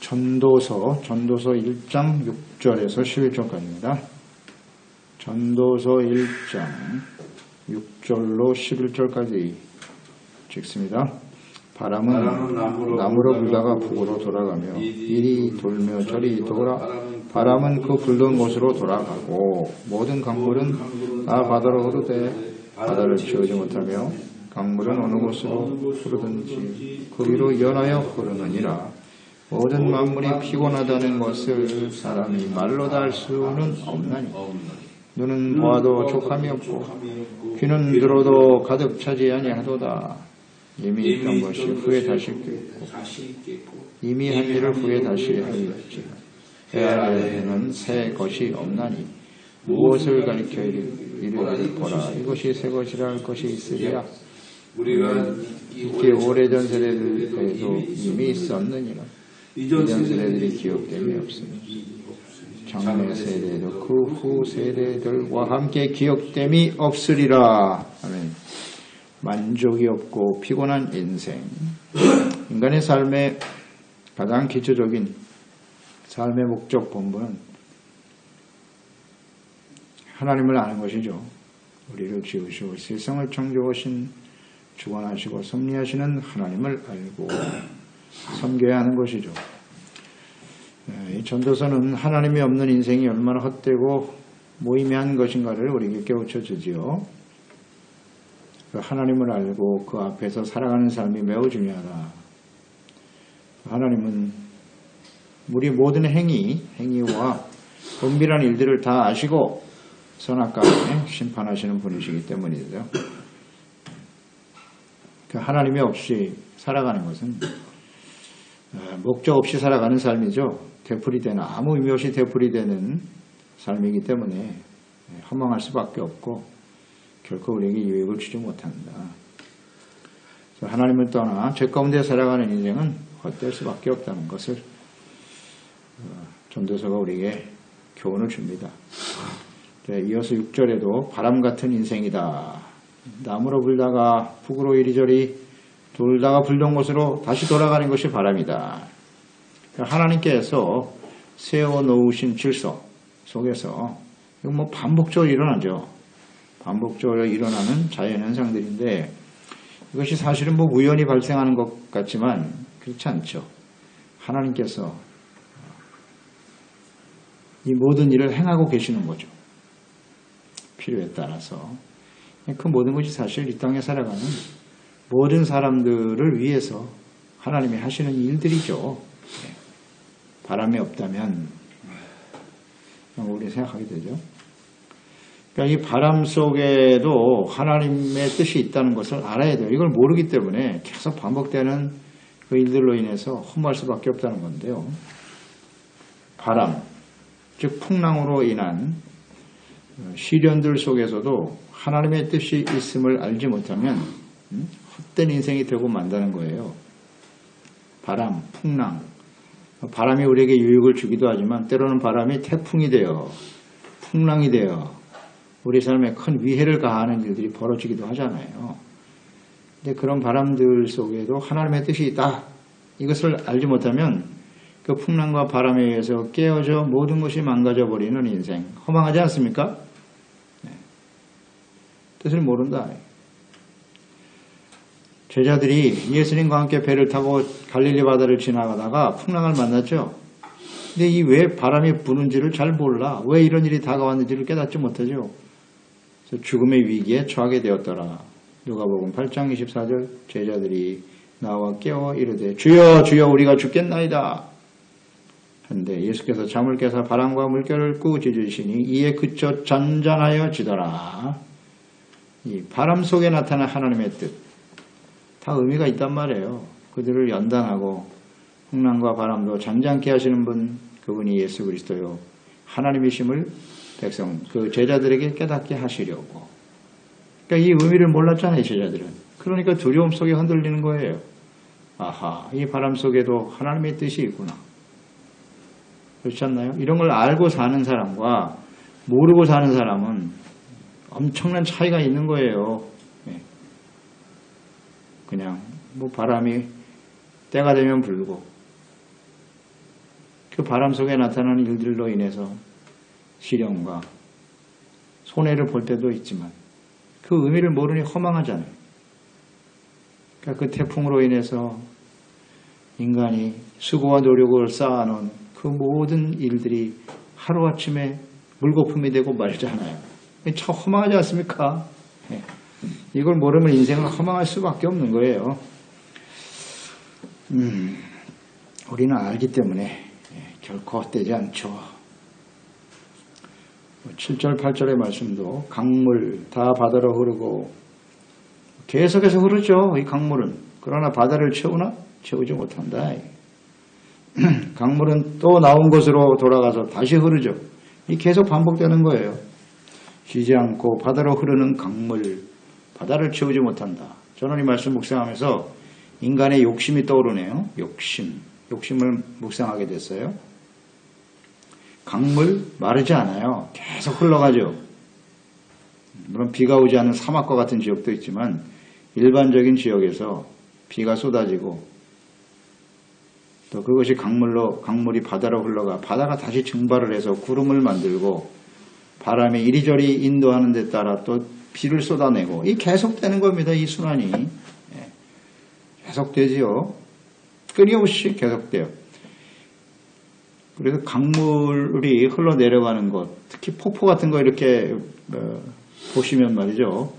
전도서 1장 6절에서 11절까지입니다. 전도서 1장 6절로 11절까지 찍습니다. 바람은 남으로 불다가 북으로 돌아가며 이리 돌며 저리 돌아 바람은 그 불던 곳으로 돌아가고 모든 강물은 다 바다로 흐르되 바다를 채우지 못하며 강물은 어느 곳으로 흐르든지 그 위로 연하여 흐르느니라. 모든 만물이 피곤하다는 것을 사람이 말로 다 할 수는 없나니 눈은 보아도 족함이 없고 귀는 들어도 가득 차지 아니하도다. 이미 있던 것이 후에 다시 있겠고 이미 한 일을 후에 다시 하겠지. 해 아래에는 새 것이 없나니 무엇을 가리켜 이르기를 보라. 이것이 새 것이라 할 것이 있으리야. 우리가 이렇게 오래전 세대들에도 이미 있었느니라. 이전 세대들이 기억됨이 없으니 장래 세대도 그 후 세대들과 함께 기억됨이 없으리라. 아멘. 만족이 없고 피곤한 인생. 인간의 삶의 가장 기초적인 삶의 목적 본분은 하나님을 아는 것이죠. 우리를 지으시고 세상을 창조하신 주관하시고 섭리하시는 하나님을 알고 섬겨야 하는 것이죠. 이 전도서는 하나님이 없는 인생이 얼마나 헛되고 무의미한 것인가를 우리에게 깨우쳐 주지요. 하나님을 알고 그 앞에서 살아가는 삶이 매우 중요하다. 하나님은 우리 모든 행위와 은밀한 일들을 다 아시고 선악과에 심판하시는 분이시기 때문이죠. 하나님이 없이 살아가는 것은 목적 없이 살아가는 삶이죠. 되풀이되는 아무 의미 없이 되풀이되는 삶이기 때문에 허망할 수밖에 없고 결코 우리에게 유익을 주지 못한다. 하나님을 떠나 죄 가운데 살아가는 인생은 헛될 수밖에 없다는 것을 전도서가 우리에게 교훈을 줍니다. 이어서 6절에도 바람 같은 인생이다. 남으로 불다가 북으로 이리저리 돌다가 불던 곳으로 다시 돌아가는 것이 바람이다. 하나님께서 세워놓으신 질서 속에서 이거 반복적으로 일어나죠. 반복적으로 일어나는 자연현상들인데 이것이 사실은 우연히 발생하는 것 같지만 그렇지 않죠. 하나님께서 이 모든 일을 행하고 계시는 거죠. 필요에 따라서. 그 모든 것이 사실 이 땅에 살아가는 모든 사람들을 위해서 하나님이 하시는 일들이죠. 바람이 없다면 우리 생각하게 되죠. 그러니까 이 바람 속에도 하나님의 뜻이 있다는 것을 알아야 돼요. 이걸 모르기 때문에 계속 반복되는 그 일들로 인해서 허무할 수밖에 없다는 건데요. 바람, 즉 풍랑으로 인한 시련들 속에서도 하나님의 뜻이 있음을 알지 못하면 헛된 인생이 되고 만다는 거예요. 바람, 풍랑. 바람이 우리에게 유익을 주기도 하지만 때로는 바람이 태풍이 되어 풍랑이 되어 우리 삶에 큰 위해를 가하는 일들이 벌어지기도 하잖아요. 근데 그런 바람들 속에도 하나님의 뜻이 있다. 이것을 알지 못하면 그 풍랑과 바람에 의해서 깨어져 모든 것이 망가져 버리는 인생. 허망하지 않습니까? 네. 뜻을 모른다. 제자들이 예수님과 함께 배를 타고 갈릴리 바다를 지나가다가 풍랑을 만났죠. 근데 이 왜 바람이 부는지를 잘 몰라. 왜 이런 일이 다가왔는지를 깨닫지 못하죠. 그래서 죽음의 위기에 처하게 되었더라. 누가복음 8장 24절 제자들이 나와 깨워 이르되 주여 주여 우리가 죽겠나이다. 한데 예수께서 잠을 깨서 바람과 물결을 꾸짖으시니 이에 그쳐 잔잔하여 지더라. 이 바람 속에 나타난 하나님의 뜻. 다 의미가 있단 말이에요. 그들을 연단하고 풍랑과 바람도 잔잔케 하시는 분 그분이 예수 그리스도요. 하나님이심을 백성 그 제자들에게 깨닫게 하시려고. 그러니까 이 의미를 몰랐잖아요. 제자들은. 그러니까 두려움 속에 흔들리는 거예요. 아하 이 바람 속에도 하나님의 뜻이 있구나. 그렇지 않나요? 이런 걸 알고 사는 사람과 모르고 사는 사람은 엄청난 차이가 있는 거예요. 그냥 바람이 때가 되면 불고 그 바람 속에 나타나는 일들로 인해서 시련과 손해를 볼 때도 있지만 그 의미를 모르니 허망하잖아요. 그러니까 그 태풍으로 인해서 인간이 수고와 노력을 쌓아놓은 그 모든 일들이 하루아침에 물거품이 되고 말잖아요. 참 허망하지 않습니까? 이걸 모르면 인생은 허망할 수밖에 없는 거예요. 우리는 알기 때문에 결코 헛되지 않죠. 7절 8절의 말씀도 강물 다 바다로 흐르고 계속해서 흐르죠. 이 강물은. 그러나 바다를 채우나? 채우지 못한다. 강물은 또 나온 곳으로 돌아가서 다시 흐르죠. 이 계속 반복되는 거예요. 쉬지 않고 바다로 흐르는 강물, 바다를 채우지 못한다. 저는 이 말씀 묵상하면서 인간의 욕심이 떠오르네요. 욕심을 묵상하게 됐어요. 강물 마르지 않아요. 계속 흘러가죠. 물론 비가 오지 않는 사막과 같은 지역도 있지만 일반적인 지역에서 비가 쏟아지고 또 그것이 강물이 바다로 흘러가 바다가 다시 증발을 해서 구름을 만들고 바람이 이리저리 인도하는 데 따라 또 비를 쏟아내고 이 계속되는 겁니다. 이 순환이 계속되지요. 끊임없이 계속돼요. 그래서 강물이 흘러내려가는 것, 특히 폭포 같은 거 이렇게 보시면 말이죠.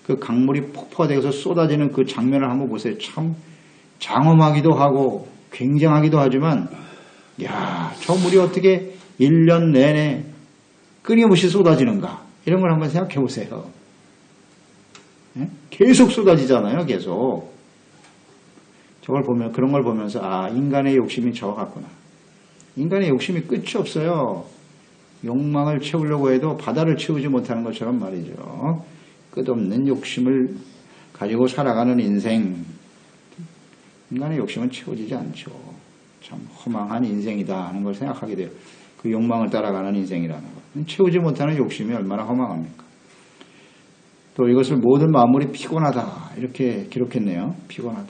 그 강물이 폭포가 되어서 쏟아지는 그 장면을 한번 보세요. 참 장엄하기도 하고 굉장하기도 하지만 야, 저 물이 어떻게 1년 내내 끊임없이 쏟아지는가 이런 걸 한번 생각해 보세요. 계속 쏟아지잖아요. 계속. 저걸 보면 그런 걸 보면서 아, 인간의 욕심이 저거 같구나. 인간의 욕심이 끝이 없어요. 욕망을 채우려고 해도 바다를 채우지 못하는 것처럼 말이죠. 끝없는 욕심을 가지고 살아가는 인생. 인간의 욕심은 채워지지 않죠. 참 허망한 인생이다 하는 걸 생각하게 돼요. 그 욕망을 따라가는 인생이라는 것. 채우지 못하는 욕심이 얼마나 허망합니까? 또 이것을 모든 만물이 피곤하다 이렇게 기록했네요. 피곤하다.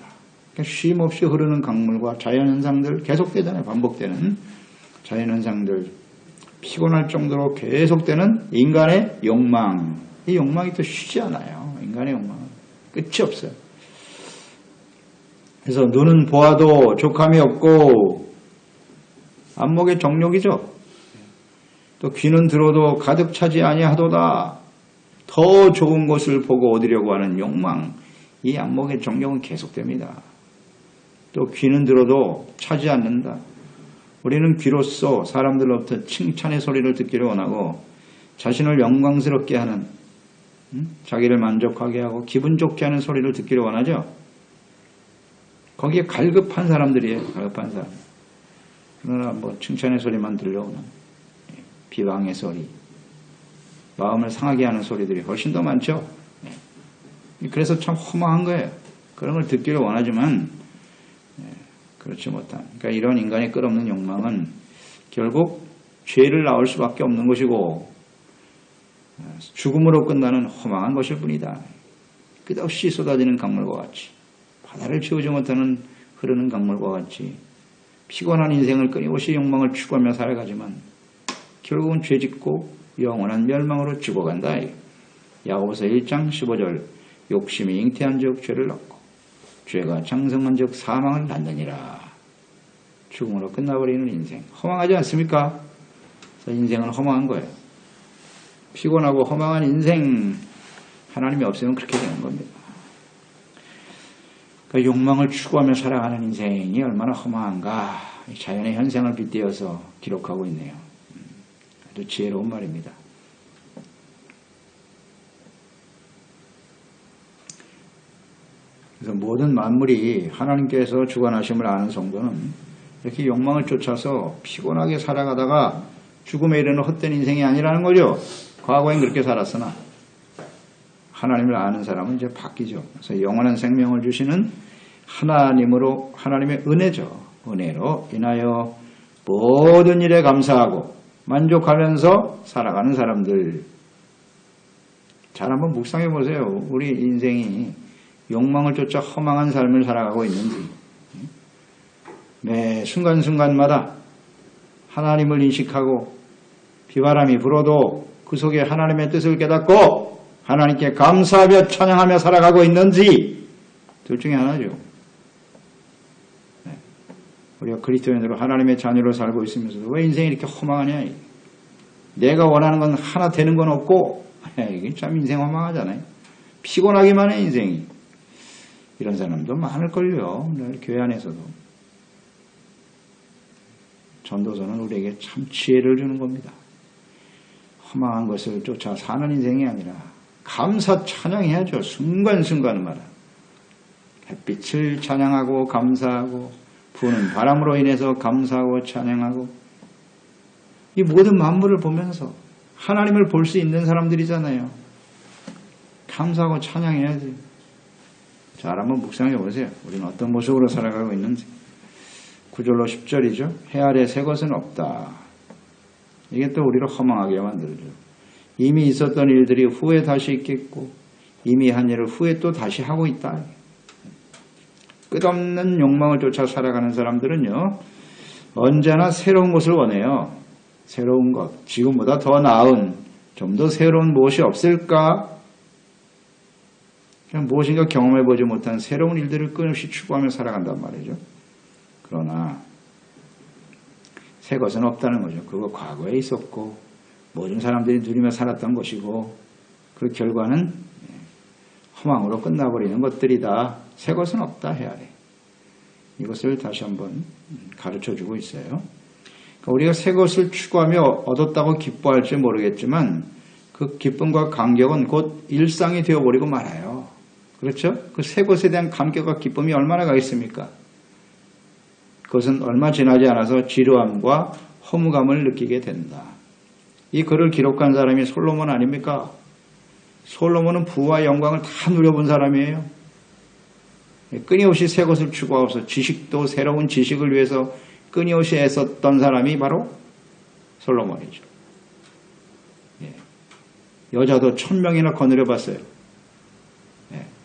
그러니까 쉼 없이 흐르는 강물과 자연현상들 계속되잖아요. 반복되는 자연현상들 피곤할 정도로 계속되는 인간의 욕망. 이 욕망이 또 쉬지 않아요. 인간의 욕망은 끝이 없어요. 그래서 눈은 보아도 족함이 없고 안목의 정욕이죠. 또 귀는 들어도 가득 차지 아니하도다. 더 좋은 것을 보고 얻으려고 하는 욕망. 이 안목의 정욕은 계속됩니다. 또 귀는 들어도 차지 않는다. 우리는 귀로써 사람들로부터 칭찬의 소리를 듣기를 원하고 자신을 영광스럽게 하는 자기를 만족하게 하고 기분 좋게 하는 소리를 듣기를 원하죠. 거기에 갈급한 사람들이에요. 갈급한 사람. 그러나 뭐 칭찬의 소리만 들려오는 비방의 소리, 마음을 상하게 하는 소리들이 훨씬 더 많죠. 그래서 참 허망한 거예요. 그런 걸 듣기를 원하지만 그렇지 못한. 그러니까 이런 인간의 끝없는 욕망은 결국 죄를 낳을 수밖에 없는 것이고 죽음으로 끝나는 허망한 것일 뿐이다. 끝없이 쏟아지는 강물과 같이 바다를 채우지 못하는 흐르는 강물과 같이 피곤한 인생을 끊임없이 욕망을 추구하며 살아가지만 결국은 죄짓고 영원한 멸망으로 죽어간다. 야고보서 1장 15절 욕심이 잉태한 즉 죄를 낳고 죄가 장성한 즉 사망을 낳느니라. 죽음으로 끝나버리는 인생. 허망하지 않습니까? 그래서 인생은 허망한 거예요. 피곤하고 허망한 인생. 하나님이 없으면 그렇게 되는 겁니다. 그 욕망을 추구하며 살아가는 인생이 얼마나 허망한가. 자연의 현상을 빗대어서 기록하고 있네요. 아주 지혜로운 말입니다. 그래서 모든 만물이 하나님께서 주관하심을 아는 성도는 이렇게 욕망을 쫓아서 피곤하게 살아가다가 죽음에 이르는 헛된 인생이 아니라는 거죠. 과거엔 그렇게 살았으나 하나님을 아는 사람은 이제 바뀌죠. 그래서 영원한 생명을 주시는 하나님으로 하나님의 은혜죠. 은혜로 인하여 모든 일에 감사하고 만족하면서 살아가는 사람들. 잘 한번 묵상해 보세요. 우리 인생이 욕망을 쫓아 허망한 삶을 살아가고 있는지 매 순간순간마다 하나님을 인식하고 비바람이 불어도 그 속에 하나님의 뜻을 깨닫고 하나님께 감사하며 찬양하며 살아가고 있는지 둘 중에 하나죠. 우리가 그리스도인으로 하나님의 자녀로 살고 있으면서도 왜 인생이 이렇게 허망하냐. 내가 원하는 건 하나 되는 건 없고 이게 참 인생 허망하잖아요. 피곤하기만 해 인생이. 이런 사람도 많을걸요. 교회 안에서도. 전도서는 우리에게 참 지혜를 주는 겁니다. 허망한 것을 쫓아 사는 인생이 아니라 감사 찬양해야죠. 순간순간마다. 햇빛을 찬양하고 감사하고 부는 바람으로 인해서 감사하고 찬양하고 이 모든 만물을 보면서 하나님을 볼 수 있는 사람들이잖아요. 감사하고 찬양해야지. 자, 한번 묵상해 보세요. 우리는 어떤 모습으로 살아가고 있는지. 9절로 10절이죠. 해 아래 새 것은 없다. 이게 또 우리를 허망하게 만들죠. 이미 있었던 일들이 후에 다시 있겠고 이미 한 일을 후에 또 다시 하고 있다. 끝없는 욕망을 쫓아 살아가는 사람들은요. 언제나 새로운 것을 원해요. 새로운 것, 지금보다 더 나은, 좀 더 새로운 무엇이 없을까? 그냥 무엇인가 경험해보지 못한 새로운 일들을 끊임없이 추구하며 살아간단 말이죠. 그러나 새 것은 없다는 거죠. 그거 과거에 있었고 모든 사람들이 누리며 살았던 것이고 그 결과는 허망으로 끝나버리는 것들이다. 새 것은 없다 해야 돼. 이것을 다시 한번 가르쳐주고 있어요. 그러니까 우리가 새 것을 추구하며 얻었다고 기뻐할지 모르겠지만 그 기쁨과 감격은 곧 일상이 되어버리고 말아요. 그렇죠? 그 새 것에 대한 감격과 기쁨이 얼마나 가겠습니까? 그것은 얼마 지나지 않아서 지루함과 허무감을 느끼게 된다. 이 글을 기록한 사람이 솔로몬 아닙니까? 솔로몬은 부와 영광을 다 누려본 사람이에요. 끊임없이 새 것을 추구하고서 지식도 새로운 지식을 위해서 끊임없이 애썼던 사람이 바로 솔로몬이죠. 여자도 1000명이나 거느려 봤어요.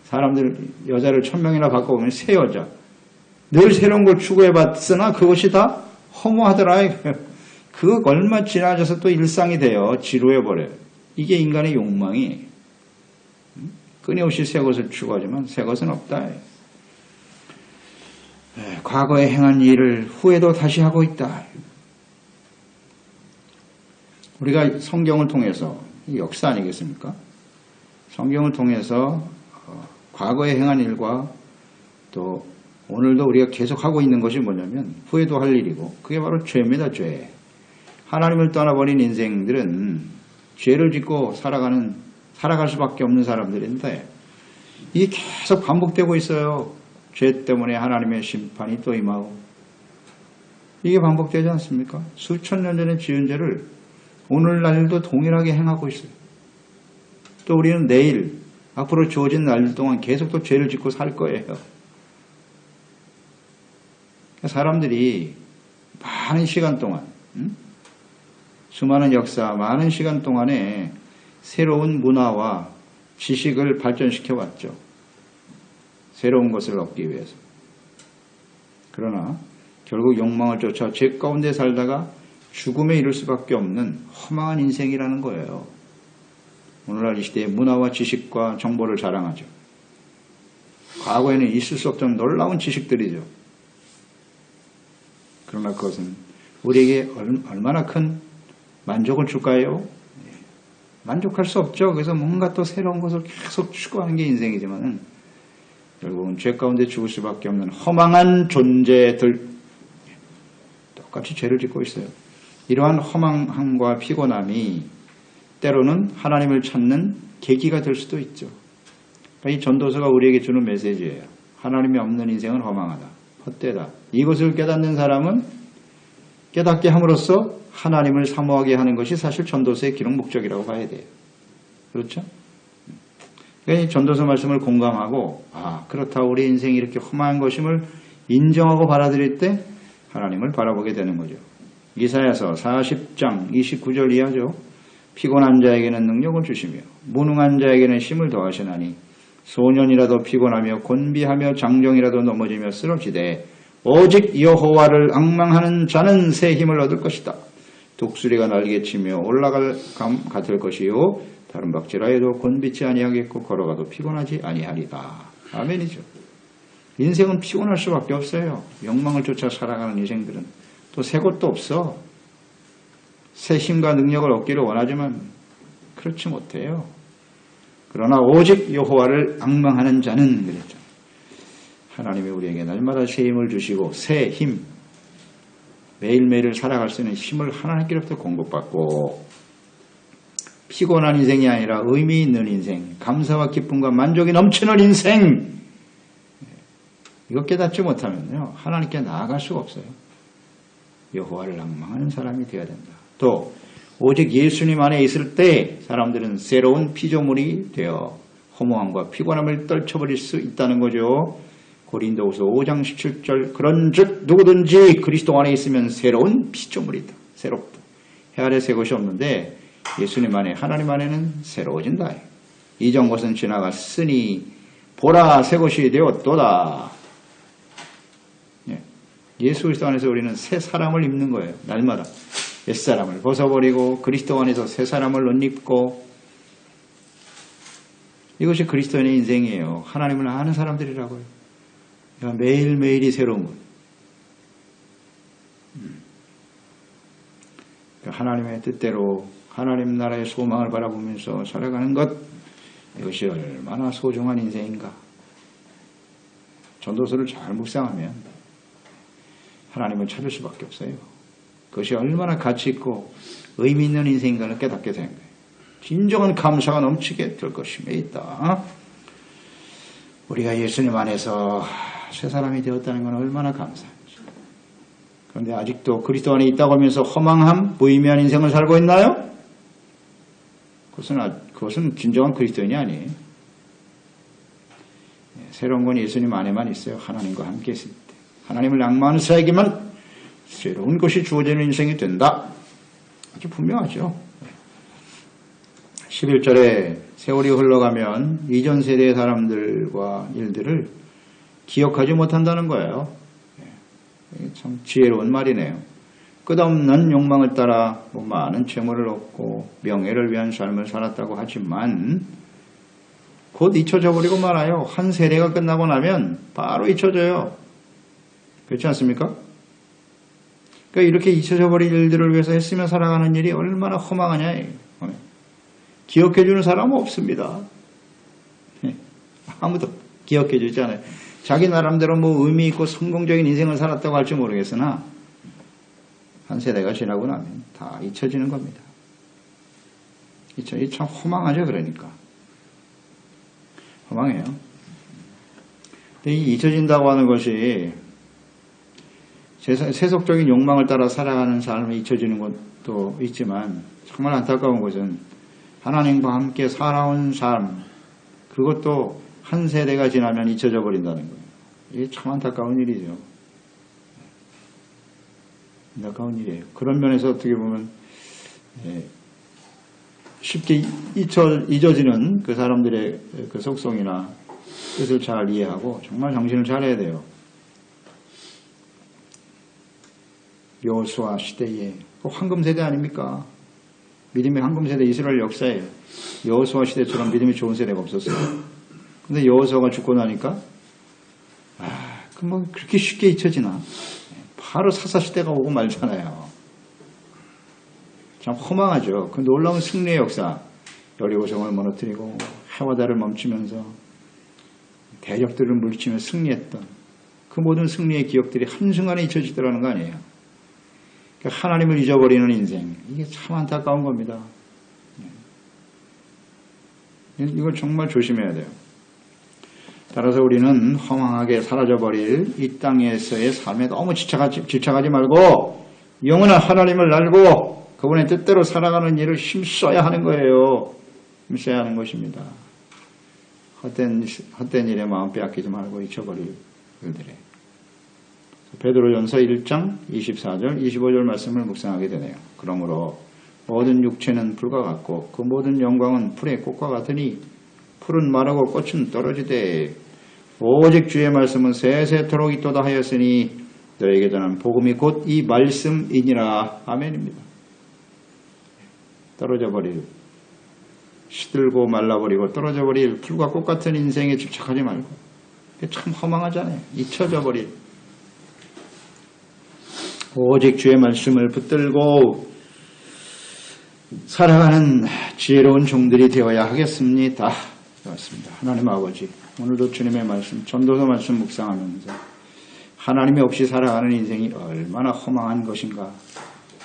사람들 여자를 1000명이나 바꿔보면 새 여자. 늘 새로운 걸 추구해봤으나 그것이 다 허무하더라. 그거 얼마 지나져서 또 일상이 돼요. 지루해버려요. 이게 인간의 욕망이. 끊임없이 새 것을 추구하지만 새 것은 없다. 과거에 행한 일을 후에도 다시 하고 있다. 우리가 성경을 통해서 역사 아니겠습니까? 성경을 통해서 과거에 행한 일과 또 오늘도 우리가 계속하고 있는 것이 뭐냐면 후회도 할 일이고 그게 바로 죄입니다. 죄. 하나님을 떠나버린 인생들은 죄를 짓고 살아갈 수밖에 없는 사람들인데 이게 계속 반복되고 있어요. 죄 때문에 하나님의 심판이 또 임하고 이게 반복되지 않습니까? 수천 년 전에 지은 죄를 오늘날도 동일하게 행하고 있어요. 또 우리는 내일 앞으로 주어진 날 동안 계속 또 죄를 짓고 살 거예요. 사람들이 많은 시간 동안 수많은 역사, 많은 시간 동안에 새로운 문화와 지식을 발전시켜 왔죠. 새로운 것을 얻기 위해서. 그러나 결국 욕망을 쫓아 죄 가운데 살다가 죽음에 이를 수밖에 없는 허망한 인생이라는 거예요. 오늘날 이 시대의 문화와 지식과 정보를 자랑하죠. 과거에는 있을 수 없던 놀라운 지식들이죠. 그러나 그것은 우리에게 얼마나 큰 만족을 줄까요? 만족할 수 없죠. 그래서 뭔가 또 새로운 것을 계속 추구하는 게 인생이지만은 결국은 죄 가운데 죽을 수밖에 없는 허망한 존재들 똑같이 죄를 짓고 있어요. 이러한 허망함과 피곤함이 때로는 하나님을 찾는 계기가 될 수도 있죠. 그러니까 이 전도서가 우리에게 주는 메시지예요. 하나님이 없는 인생은 허망하다. 헛되다. 이것을 깨닫는 사람은 깨닫게 함으로써 하나님을 사모하게 하는 것이 사실 전도서의 기록 목적이라고 봐야 돼요. 그렇죠? 그러니까 이 전도서 말씀을 공감하고 그렇다 우리 인생이 이렇게 험한 것임을 인정하고 받아들일 때 하나님을 바라보게 되는 거죠. 이사야서 40장 29절 이하죠. 피곤한 자에게는 능력을 주시며 무능한 자에게는 힘을 더하시나니 소년이라도 피곤하며 곤비하며 장정이라도 넘어지며 쓰러지되 오직 여호와를 앙망하는 자는 새 힘을 얻을 것이다. 독수리가 날개치며 올라갈 감 같을 것이요 다른 박질하 해도 곤비치 아니하겠고 걸어가도 피곤하지 아니하리다. 아멘이죠. 인생은 피곤할 수밖에 없어요. 욕망을 쫓아 살아가는 인생들은. 또 새 것도 없어. 새 힘과 능력을 얻기를 원하지만 그렇지 못해요. 그러나 오직 여호와를 앙망하는 자는 그랬죠. 하나님이 우리에게 날마다 새 힘을 주시고 새 힘, 매일매일을 살아갈 수 있는 힘을 하나님께로부터 공급받고 피곤한 인생이 아니라 의미 있는 인생, 감사와 기쁨과 만족이 넘치는 인생, 이거 깨닫지 못하면요 하나님께 나아갈 수가 없어요. 여호와를 앙망하는 사람이 되어야 된다. 또 오직 예수님 안에 있을 때 사람들은 새로운 피조물이 되어 허무함과 피곤함을 떨쳐버릴 수 있다는 거죠. 고린도후서 5장 17절 그런즉 누구든지 그리스도 안에 있으면 새로운 피조물이다. 새롭다. 해 아래 새 것이 없는데 예수님 안에 하나님 안에는 새로워진다. 이전 것은 지나갔으니 보라 새 것이 되었도다. 예수 그리스도 안에서 우리는 새 사람을 입는 거예요. 날마다 옛사람을 벗어버리고 그리스도 안에서 새 사람을 옷 입고, 이것이 그리스도인의 인생이에요. 하나님을 아는 사람들이라고요. 매일매일이 새로운 것. 하나님의 뜻대로 하나님 나라의 소망을 바라보면서 살아가는 것, 이것이 얼마나 소중한 인생인가. 전도서를 잘 묵상하면 하나님을 찾을 수밖에 없어요. 그것이 얼마나 가치 있고 의미 있는 인생인가를 깨닫게 되는 거예요. 진정한 감사가 넘치게 될 것임에 있다. 우리가 예수님 안에서 새 사람이 되었다는 건 얼마나 감사한지. 그런데 아직도 그리스도 안에 있다고 하면서 허망함, 무의미한 인생을 살고 있나요? 그것은 진정한 그리스도인이 아니에요. 새로운 건 예수님 안에만 있어요. 하나님과 함께 있을 때. 하나님을 낭만하는 자에게만 새로운 것이 주어지는 인생이 된다. 아주 분명하죠. 11절에 세월이 흘러가면 이전 세대의 사람들과 일들을 기억하지 못한다는 거예요. 참 지혜로운 말이네요. 끝없는 욕망을 따라 많은 재물을 얻고 명예를 위한 삶을 살았다고 하지만 곧 잊혀져 버리고 말아요. 한 세대가 끝나고 나면 바로 잊혀져요. 그렇지 않습니까? 그러니까 이렇게 잊혀져 버린 일들을 위해서 했으며 살아가는 일이 얼마나 허망하냐. 기억해주는 사람은 없습니다. 아무도 기억해주지 않아요. 자기 나름대로 뭐 의미 있고 성공적인 인생을 살았다고 할지 모르겠으나 한 세대가 지나고 나면 다 잊혀지는 겁니다. 이게 참 허망하죠. 그러니까 허망해요. 근데 이 잊혀진다고 하는 것이 세속적인 욕망을 따라 살아가는 삶이 잊혀지는 것도 있지만 정말 안타까운 것은 하나님과 함께 살아온 삶, 그것도 한 세대가 지나면 잊혀져 버린다는 거예요. 이게 참 안타까운 일이죠. 안타까운 일이에요. 그런 면에서 어떻게 보면 쉽게 잊어지는 그 사람들의 그 속성이나 뜻을 잘 이해하고 정말 정신을 차려야 돼요. 여호수아 시대에 황금세대 아닙니까? 믿음의 황금세대 이스라엘 역사예요. 여호수아 시대처럼 믿음이 좋은 세대가 없었어요. 근데 여호수아가 죽고 나니까 뭐 그렇게 쉽게 잊혀지나? 바로 사사시대가 오고 말잖아요. 참 허망하죠. 그 놀라운 승리의 역사. 여리고성을 무너뜨리고 해와 달을 멈추면서 대적들을 물리치며 승리했던 그 모든 승리의 기억들이 한순간에 잊혀지더라는 거 아니에요. 하나님을 잊어버리는 인생, 이게 참 안타까운 겁니다. 이걸 정말 조심해야 돼요. 따라서 우리는 허망하게 사라져버릴 이 땅에서의 삶에 너무 집착하지 말고 영원한 하나님을 알고 그분의 뜻대로 살아가는 일을 힘써야 하는 거예요. 힘써야 하는 것입니다. 헛된 일에 마음 빼앗기지 말고 잊혀버릴 일들에. 베드로전서 1장 24절 25절 말씀을 묵상하게 되네요. 그러므로 모든 육체는 불과 같고 그 모든 영광은 풀의 꽃과 같으니 풀은 마르고 꽃은 떨어지되 오직 주의 말씀은 세세토록 있도다 하였으니 너에게 전한 복음이 곧 이 말씀이니라. 아멘입니다. 떨어져 버릴, 시들고 말라버리고 떨어져 버릴 풀과 꽃 같은 인생에 집착하지 말고, 참 허망하잖아요. 잊혀져 버릴, 오직 주의 말씀을 붙들고 살아가는 지혜로운 종들이 되어야 하겠습니다. 그렇습니다. 하나님 아버지, 오늘도 주님의 말씀, 전도서 말씀 묵상하면서 하나님이 없이 살아가는 인생이 얼마나 허망한 것인가,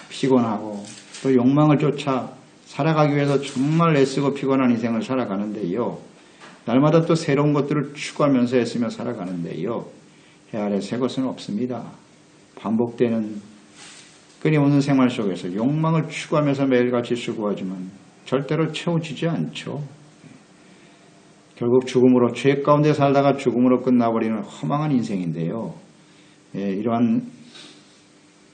피곤하고 또 욕망을 쫓아 살아가기 위해서 정말 애쓰고 피곤한 인생을 살아가는데요. 날마다 또 새로운 것들을 추구하면서 애쓰며 살아가는데요. 해 아래 새 것은 없습니다. 반복되는 끊임없는 생활 속에서 욕망을 추구하면서 매일같이 수고하지만 절대로 채워지지 않죠. 결국 죽음으로, 죄 가운데 살다가 죽음으로 끝나버리는 허망한 인생인데요. 이러한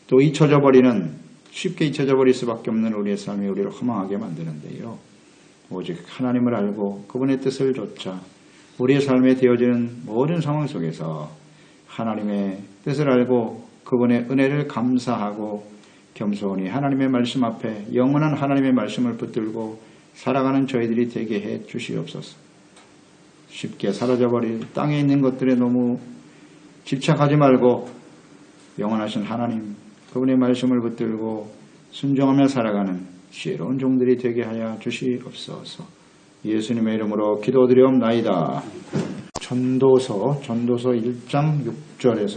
또 잊혀져 버리는, 쉽게 잊혀져 버릴 수밖에 없는 우리의 삶이 우리를 허망하게 만드는데요. 오직 하나님을 알고 그분의 뜻을 좇아 우리의 삶에 되어지는 모든 상황 속에서 하나님의 뜻을 알고 그분의 은혜를 감사하고 겸손히 하나님의 말씀 앞에 영원한 하나님의 말씀을 붙들고 살아가는 저희들이 되게 해 주시옵소서. 쉽게 사라져버릴 땅에 있는 것들에 너무 집착하지 말고 영원하신 하나님, 그분의 말씀을 붙들고 순종하며 살아가는 지혜로운 종들이 되게 하여 주시옵소서. 예수님의 이름으로 기도드리옵나이다. 전도서 1장 6절에서